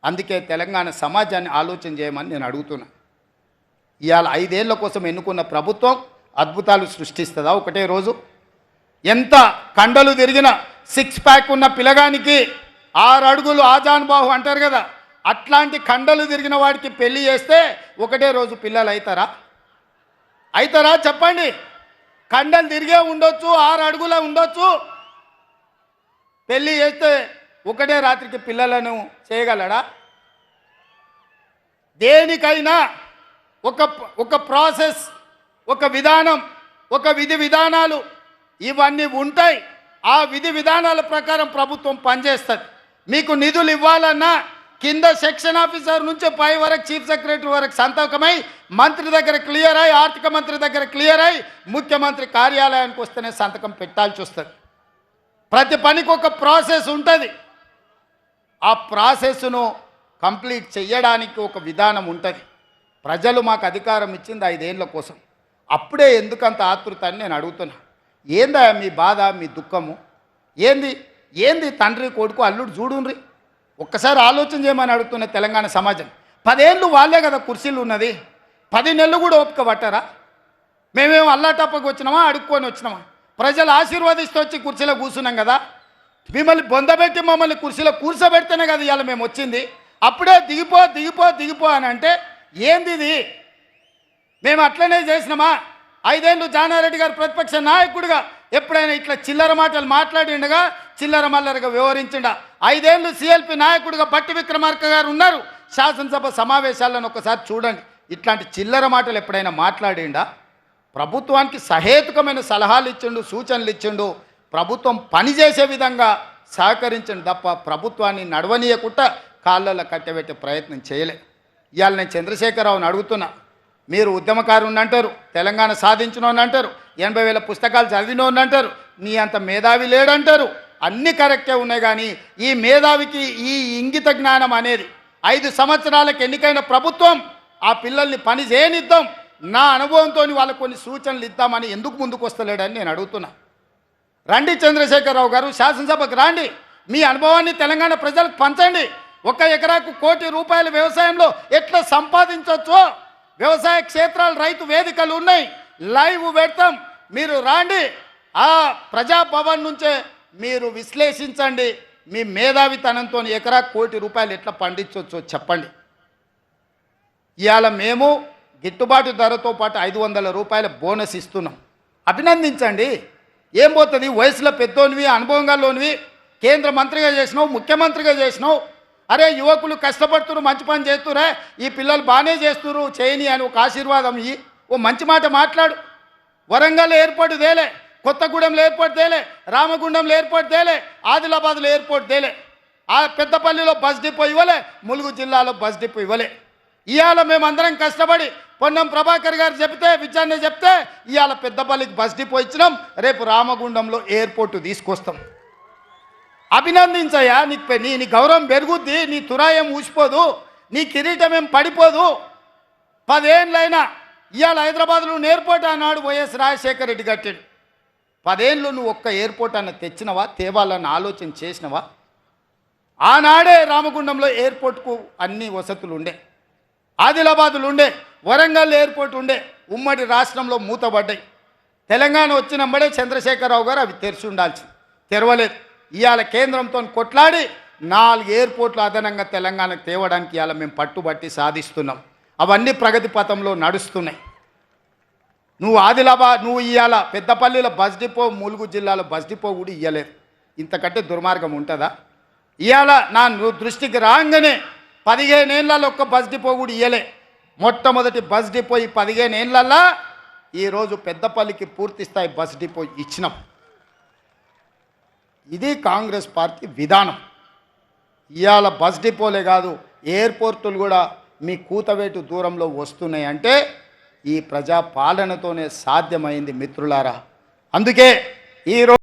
అందుకే తెలంగాణ సమాజాన్ని ఆలోచన చేయమని నేను అడుగుతున్నా. ఇవాళ 5 ఏళ్ల కోసం ఎన్నుకున్న ప్రభుత్వం అద్భుతాలు సృష్టిస్తుందా ఒకటే రోజు? ఎంత కండలు తిరిగిన 6 ప్యాక్ ఉన్న పిల్లగానికి 6 అడుగులు ఆజానుబాహు అంటారు కదా, అట్లాంటి కండలు తిరిగిన వాడికి పెళ్లి చేస్తే ఒకటే రోజు పిల్లలు అవుతారా చెప్పండి? కండలు తిరిగే ఉండొచ్చు, 6 అడుగుల ఉండొచ్చు, పెళ్లి చేస్తే ఒకటే రాత్రికి పిల్లలను చేయగలడా? దేనికైనా ఒక ప్రాసెస్, ఒక విధానం, ఒక విధి విధానాలు ఇవన్నీ ఉంటాయి. ఆ విధి విధానాల ప్రకారం ప్రభుత్వం పనిచేస్తుంది. మీకు నిధులు ఇవ్వాలన్నా కింద సెక్షన్ ఆఫీసర్ నుంచి పై వరకు చీఫ్ సెక్రటరీ వరకు సంతకమై మంత్రి దగ్గర క్లియర్ అయి, ఆర్థిక మంత్రి దగ్గర క్లియర్ అయి, ముఖ్యమంత్రి కార్యాలయానికి వస్తేనే సంతకం పెట్టాల్సి వస్తుంది. ప్రతి పనికి ఒక ప్రాసెస్ ఉంటుంది. ఆ ప్రాసెస్ను కంప్లీట్ చేయడానికి ఒక విధానం ఉంటుంది. ప్రజలు మాకు అధికారం ఇచ్చింది 5 ఏళ్ల కోసం. అప్పుడే ఎందుకంత ఆతృత అని నేను అడుగుతున్నా. ఏందా మీ బాధ, మీ దుఃఖము ఏంది? తండ్రి కొడుకు అల్లుడు చూడుండ్రి, ఒక్కసారి ఆలోచన చేయమని అడుగుతున్న తెలంగాణ సమాజం. 10 ఏళ్ళు వాళ్ళే కదా కుర్చీలు ఉన్నది, 10 నెలలు కూడా ఓపిక పట్టారా? మేమేమో అల్లాటప్పకి వచ్చినామా, అడుక్కొని వచ్చినామా? ప్రజలు ఆశీర్వదిస్తూ వచ్చి కుర్చీలో కూర్చున్నాం కదా. మిమ్మల్ని బొందబెట్టి మమ్మల్ని కుర్చీలో కూర్చోబెడితేనే కదా ఇవాళ మేము వచ్చింది. అప్పుడే దిగిపో అని అంటే ఏంది ఇది? మేము అట్లనే చేసినామా? 5 ఏళ్ళు జానారెడ్డి గారు ప్రతిపక్ష నాయకుడిగా ఎప్పుడైనా ఇట్లా చిల్లర మాటలు మాట్లాడిండగా, చిల్లర మల్లరగా వ్యవహరించిండా? 5 ఏళ్ళు సిఎల్పి నాయకుడిగా బట్టి విక్రమార్క గారు ఉన్నారు. శాసనసభ సమావేశాలను ఒకసారి చూడండి. ఇట్లాంటి చిల్లర మాటలు ఎప్పుడైనా మాట్లాడిండా? ప్రభుత్వానికి సహేతుకమైన సలహాలు ఇచ్చిండు, సూచనలు ఇచ్చిండు, ప్రభుత్వం పనిచేసే విధంగా సహకరించండి తప్ప ప్రభుత్వాన్ని నడవనీయకుండా కాళ్ళలో కట్టబెట్టే ప్రయత్నం చేయలే. ఇవాళ నేను చంద్రశేఖరరావుని అడుగుతున్నా. మీరు ఉద్యమకారుని అంటారు, తెలంగాణ సాధించినోని అంటారు, 80,000 పుస్తకాలు చదివినోని అంటారు, నీ అంత మేధావి లేడంటారు. అన్నీ కరెక్టే ఉన్నాయి. కానీ ఈ మేధావికి ఈ ఇంగిత జ్ఞానం అనేది 5 సంవత్సరాలకు ఎన్నికైన ప్రభుత్వం ఆ పిల్లల్ని పని చేయనిద్దాం, నా అనుభవంతో వాళ్ళకు కొన్ని సూచనలు ఇద్దామని ఎందుకు ముందుకు వస్తలేడని నేను అడుగుతున్నా. రండి చంద్రశేఖరరావు గారు, శాసనసభకు రండి, మీ అనుభవాన్ని తెలంగాణ ప్రజలకు పంచండి. 1 ఎకరాకు ₹1,00,00,000 వ్యవసాయంలో ఎట్లా సంపాదించవచ్చో వ్యవసాయ క్షేత్రాలు, రైతు వేదికలు ఉన్నాయి, లైవ్ పెడతాం. మీరు రాండి, ఆ ప్రజాభవన్ నుంచే మీరు విశ్లేషించండి. మీ మేధావితనంతో ఎకరాకు ₹1,00,00,000 ఎట్లా పండించవచ్చో చెప్పండి. ఇవాళ మేము గిట్టుబాటు ధరతో పాటు ₹500 బోనస్ ఇస్తున్నాం. అభినందించండి. ఏం పోతుంది? వయసులో పెద్దోనివి, అనుభవంగా లోనివి, కేంద్ర మంత్రిగా చేసినావు, ముఖ్యమంత్రిగా చేసినావు. అరే యువకులు కష్టపడుతున్నారు, మంచి పని చేస్తురే, ఈ పిల్లలు బాగానే చేస్తున్నారు, చేయని అని ఒక ఆశీర్వాదం ఇయ్యి, ఓ మంచి మాట మాట్లాడు. వరంగల్ ఎయిర్పోర్ట్ తేలే, కొత్తగూడెంలో ఎయిర్పోర్ట్ తేలే, రామగుండంలో ఎయిర్పోర్ట్ తేలే, ఆదిలాబాద్లో ఎయిర్పోర్ట్ తేలే, ఆ పెద్దపల్లిలో బస్ డిపో ఇవ్వలే, ములుగు జిల్లాలో బస్ డిపో ఇవ్వలే. ఇవాళ మేమందరం కష్టపడి పొన్నం ప్రభాకర్ గారు చెప్తే, విచారణ చెప్తే ఇవాళ పెద్దపల్లికి బస్ డిపో ఇచ్చినాం, రేపు రామగుండంలో ఎయిర్పోర్టు తీసుకొస్తాం. అభినందించయ్యా. నీ గౌరవం పెరుగుద్ది, నీ తురాయం ఊసిపోదు, నీ కిరీటం ఏం పడిపోదు. 10 ఏళ్ళైనా ఇవాళ హైదరాబాద్లో ఎయిర్పోర్ట్ అన్నాడు వైఎస్ రాజశేఖర రెడ్డి కట్టాడు. 10 ఏళ్ళు నువ్వు ఒక్క ఎయిర్పోర్ట్ అన్న తెచ్చినవా, తేవాలన్న ఆలోచన చేసినవా? ఆనాడే రామగుండంలో ఎయిర్పోర్ట్కు అన్ని వసతులు ఉండే, ఆదిలాబాదులు ఉండే, వరంగల్ ఎయిర్పోర్ట్ ఉండే, ఉమ్మడి రాష్ట్రంలో మూతబడ్డాయి. తెలంగాణ వచ్చినప్పుడే చంద్రశేఖరరావు గారు అవి తెరిచి ఉండాల్సింది, తెరవలేదు. ఇవాళ కేంద్రంతో కొట్లాడి 4 ఎయిర్పోర్ట్లు అదనంగా తెలంగాణకు తేవడానికి ఇవాళ మేము పట్టుబట్టి సాధిస్తున్నాం. అవన్నీ ప్రగతి పథంలో నడుస్తున్నాయి. నువ్వు నువ్వు ఇవాళ పెద్దపల్లిలో బస్ డిపో, ములుగు జిల్లాలో బస్ డిపో కూడా ఇవ్వలేదు. ఇంతకంటే దుర్మార్గం ఉంటుందా? ఇవాళ నా దృష్టికి రాగానే 15 ఏళ్ళలో ఒక్క బస్ డిపో కూడా ఇవ్వలే. మొట్టమొదటి బస్ డిపో ఈ 15 ఏళ్ళల్లో ఈరోజు పెద్దపల్లికి పూర్తి స్థాయి బస్ డిపో ఇచ్చినాం. ఇది కాంగ్రెస్ పార్టీ విధానం. ఇవాళ బస్ డిపోలే కాదు, ఎయిర్పోర్టులు కూడా మీ కూతవేటు దూరంలో వస్తున్నాయి అంటే ఈ ప్రజా పాలనతోనే సాధ్యమైంది మిత్రులారా. అందుకే ఈరోజు